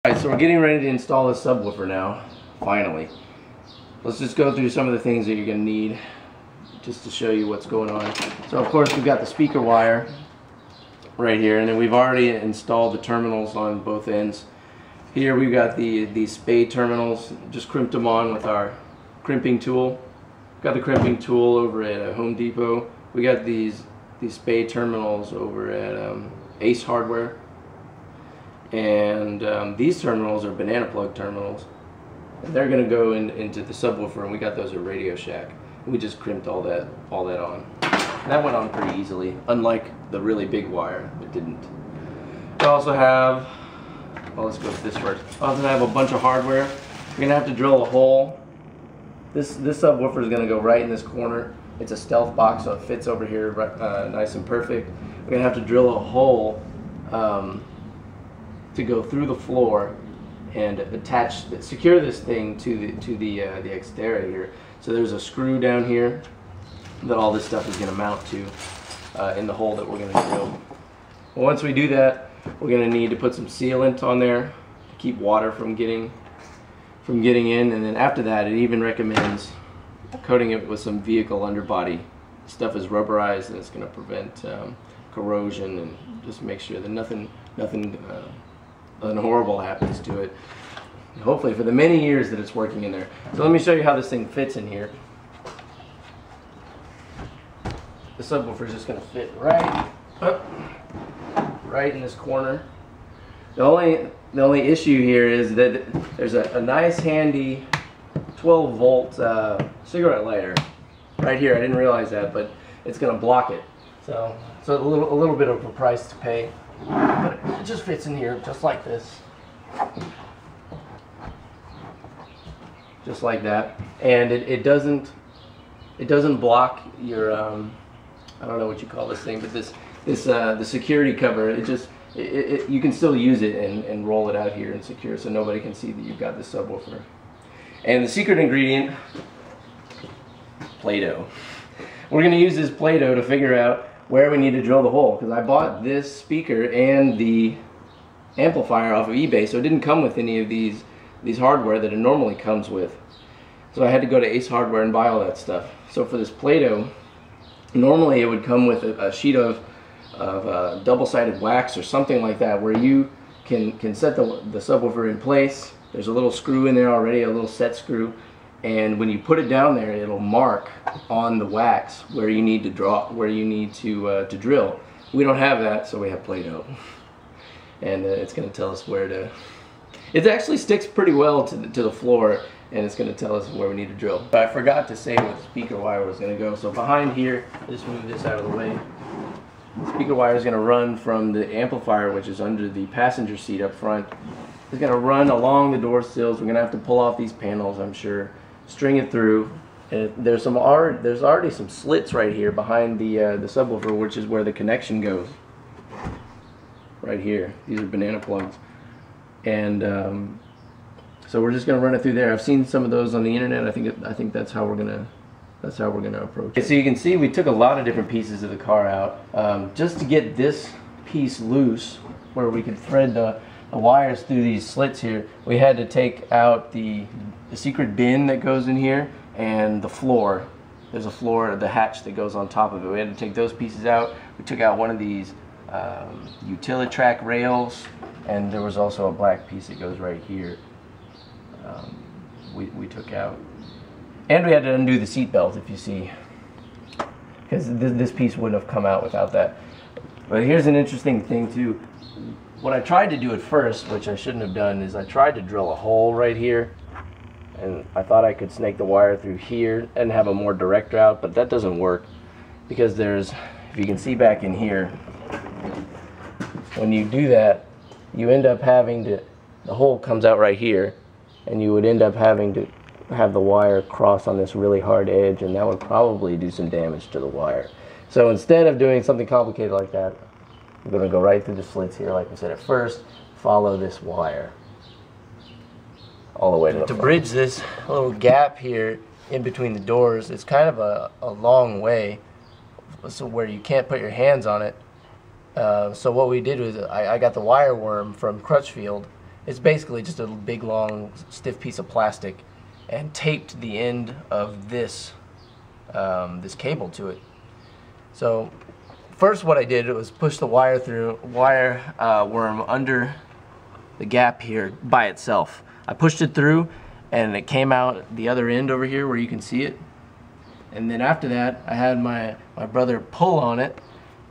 Alright, so we're getting ready to install a subwoofer now, finally. Let's just go through some of the things that you're going to need just to show you what's going on. So of course we've got the speaker wire right here, and then we've already installed the terminals on both ends. Here we've got these spade terminals, just crimped them on with our crimping tool. Got the crimping tool over at Home Depot. We got these spade terminals over at Ace Hardware. And these terminals are banana plug terminals, and they're going to go into the subwoofer, and we got those at Radio Shack. We just crimped all that on. And that went on pretty easily, unlike the really big wire. It didn't. We also have, well, let's go with this first. We also have a bunch of hardware. We're going to have to drill a hole. This subwoofer is going to go right in this corner. It's a Stealthbox, so it fits over here nice and perfect. We're going to have to drill a hole to go through the floor and secure this thing to the Xterra here. So there's a screw down here that all this stuff is going to mount to in the hole that we're going to drill. Well, once we do that, we're going to need to put some sealant on there to keep water from getting in, and then after that, it even recommends coating it with some vehicle underbody. Stuff is rubberized, and it's going to prevent corrosion and just make sure that nothing horrible happens to it, hopefully for the many years that it's working in there. So let me show you how this thing fits in here. The subwoofer is just going to fit right in this corner. The only issue here is that there's a nice handy 12-volt cigarette lighter right here. I didn't realize that, but it's going to block it. So a little bit of a price to pay. But it just fits in here just like this. Just like that. And it doesn't block your I don't know what you call this thing, but the security cover. You can still use it and roll it out here and secure, so nobody can see that you've got this subwoofer. And the secret ingredient, Play-Doh. We're going to use this Play-Doh to figure out where we need to drill the hole, because I bought this speaker and the amplifier off of eBay, so it didn't come with any of these hardware that it normally comes with. So I had to go to Ace Hardware and buy all that stuff. So for this Play-Doh, normally it would come with a sheet of double-sided wax or something like that, where you can set the subwoofer in place. There's a little screw in there already, a little set screw. And when you put it down there, it'll mark on the wax where you need to drill. We don't have that, so we have Play-Doh, and it's going to tell us where to. It actually sticks pretty well to the floor, and it's going to tell us where we need to drill. But I forgot to say where the speaker wire was going to go. So behind here, just move this out of the way. The speaker wire is going to run from the amplifier, which is under the passenger seat up front. It's going to run along the door sills. We're going to have to pull off these panels, I'm sure. String it through, and there's already some slits right here behind the subwoofer, which is where the connection goes. Right here, these are banana plugs, and so we're just gonna run it through there. I've seen some of those on the internet. I think that's how we're gonna approach it. So you can see we took a lot of different pieces of the car out just to get this piece loose, where we could thread the wires through these slits here. We had to take out the secret bin that goes in here and the floor. There's a floor, the hatch that goes on top of it. We had to take those pieces out. We took out one of these Utilitrack rails, and there was also a black piece that goes right here. We took out. And we had to undo the seat belt, if you see, because this piece wouldn't have come out without that. But here's an interesting thing too. What I tried to do at first, which I shouldn't have done, is I tried to drill a hole right here, and I thought I could snake the wire through here and have a more direct route, but that doesn't work, because there's, if you can see back in here, when you do that, you end up having to, the hole comes out right here, and you would end up having to have the wire cross on this really hard edge, and that would probably do some damage to the wire. So instead of doing something complicated like that, we're going to go right through the slits here, like I said at first, follow this wire all the way to the front. To bridge this little gap here in between the doors, it's kind of a long way, so where you can't put your hands on it. So what we did was I got the wire worm from Crutchfield. It's basically just a big long stiff piece of plastic, and taped the end of this this cable to it. So first what I did was push the wire worm under the gap here by itself. I pushed it through and it came out the other end over here where you can see it. And then after that I had my brother pull on it,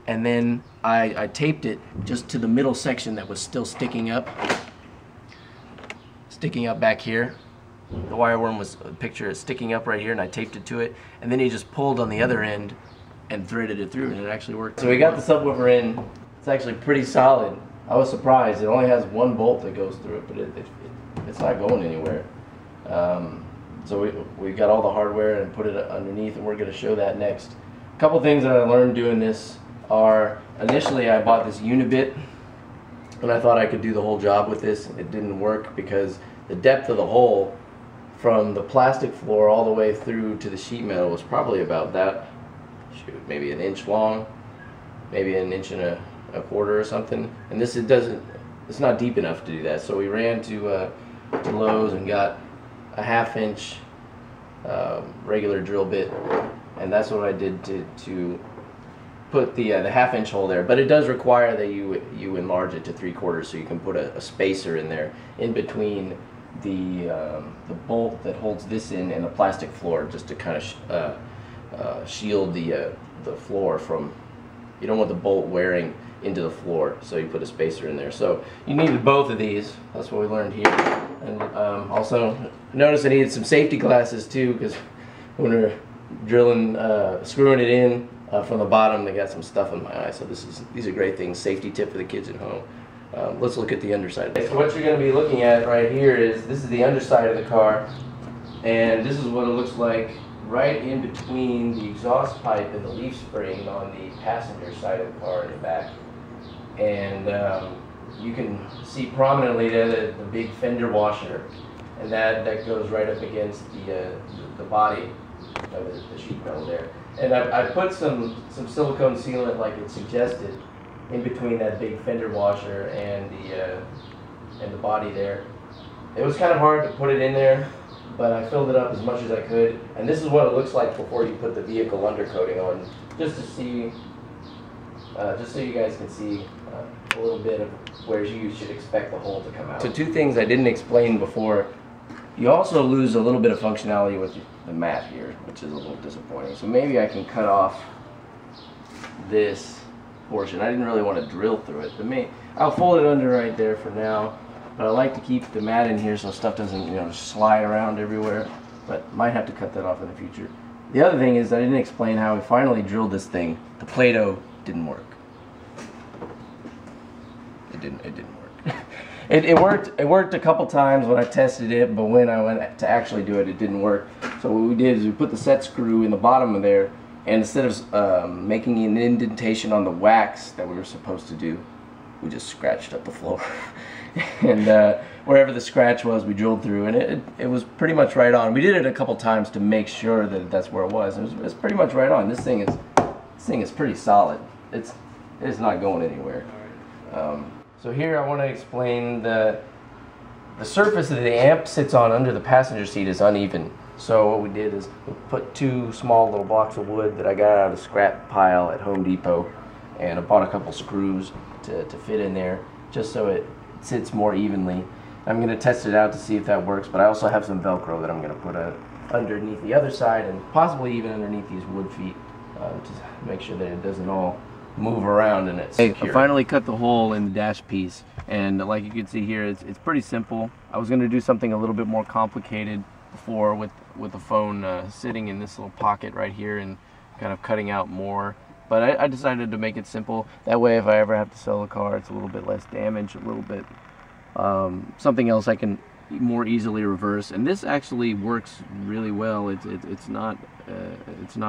and then I taped it just to the middle section that was still sticking up back here. The wire worm was, picture it sticking up right here, and I taped it to it, and then he just pulled on the other end and threaded it through, and it actually worked. So we got the subwoofer in. It's actually pretty solid. I was surprised. It only has one bolt that goes through it, but it's not going anywhere. So we got all the hardware and put it underneath, and we're going to show that next. A couple things that I learned doing this are, initially I bought this unibit, and I thought I could do the whole job with this. It didn't work because the depth of the hole from the plastic floor all the way through to the sheet metal was probably about that, maybe an inch long, maybe an inch and a quarter or something. And this, it's not deep enough to do that. So we ran to Lowe's and got a 1/2 inch regular drill bit, and that's what I did to put the 1/2 inch hole there. But it does require that you enlarge it to 3/4, so you can put a spacer in there in between the bolt that holds this in and the plastic floor, just to kind of shield the floor from, you don't want the bolt wearing into the floor, so you put a spacer in there. So you needed both of these. That's what we learned here. And also notice I needed some safety glasses too, because when we're drilling, screwing it in from the bottom, they got some stuff in my eye. So these are great things. Safety tip for the kids at home. Let's look at the underside. So what you're going to be looking at right here is, this is the underside of the car, and this is what it looks like right in between the exhaust pipe and the leaf spring on the passenger side of the car in the back. And you can see prominently there the big fender washer, and that goes right up against the body of the sheet metal there. And I put some silicone sealant, like it suggested, in between that big fender washer and the body there. It was kind of hard to put it in there, but I filled it up as much as I could. And this is what it looks like before you put the vehicle undercoating on, just to see, just so you guys can see a little bit of where you should expect the hole to come out. So 2 things I didn't explain before. You also lose a little bit of functionality with the mat here, which is a little disappointing. So maybe I can cut off this portion. I didn't really want to drill through it, but I'll fold it under right there for now. But I like to keep the mat in here so stuff doesn't, slide around everywhere. But might have to cut that off in the future. The other thing is I didn't explain how we finally drilled this thing. The Play-Doh didn't work. It didn't work. It worked a couple times when I tested it, but when I went to actually do it, it didn't work. So what we did is we put the set screw in the bottom of there, and instead of making an indentation on the wax that we were supposed to do, we just scratched up the floor. And wherever the scratch was, we drilled through, and it was pretty much right on. We did it a couple times to make sure that that's where it was. It's pretty much right on. This thing is pretty solid. It's not going anywhere. So here I want to explain the surface that the amp sits on under the passenger seat is uneven. So what we did is we put 2 small little blocks of wood that I got out of a scrap pile at Home Depot, and I bought a couple screws to fit in there just so it sits more evenly. I'm going to test it out to see if that works, but I also have some Velcro that I'm going to put underneath the other side, and possibly even underneath these wood feet, to make sure that it doesn't all move around and it's secure. I finally cut the hole in the dash piece, and like you can see here, it's pretty simple. I was going to do something a little bit more complicated before with the phone sitting in this little pocket right here and kind of cutting out more, but I decided to make it simple. That way if I ever have to sell a car, it's a little bit less damage, a little bit something else I can more easily reverse. And this actually works really well. It's not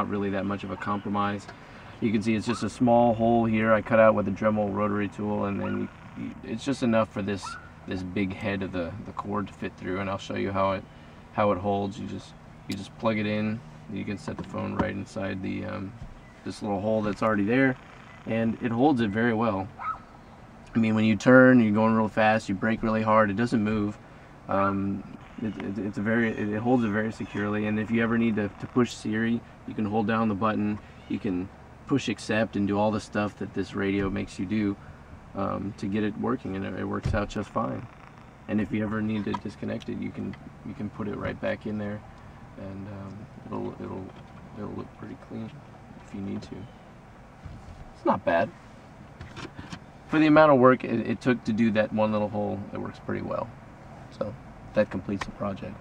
really that much of a compromise. You can see it's just a small hole here I cut out with a Dremel rotary tool, and then it's just enough for this big head of the cord to fit through. And I'll show you how it holds. You just plug it in. You can set the phone right inside the this little hole that's already there, and it holds it very well. I mean, when you turn, you're going real fast, you brake really hard, it doesn't move. It holds it very securely, and if you ever need to push Siri, you can hold down the button, you can push accept and do all the stuff that this radio makes you do to get it working, and it works out just fine. And if you ever need to disconnect it, you can put it right back in there, and it'll look pretty clean if you need to. It's not bad. For the amount of work it took to do that one little hole, it works pretty well. So that completes the project.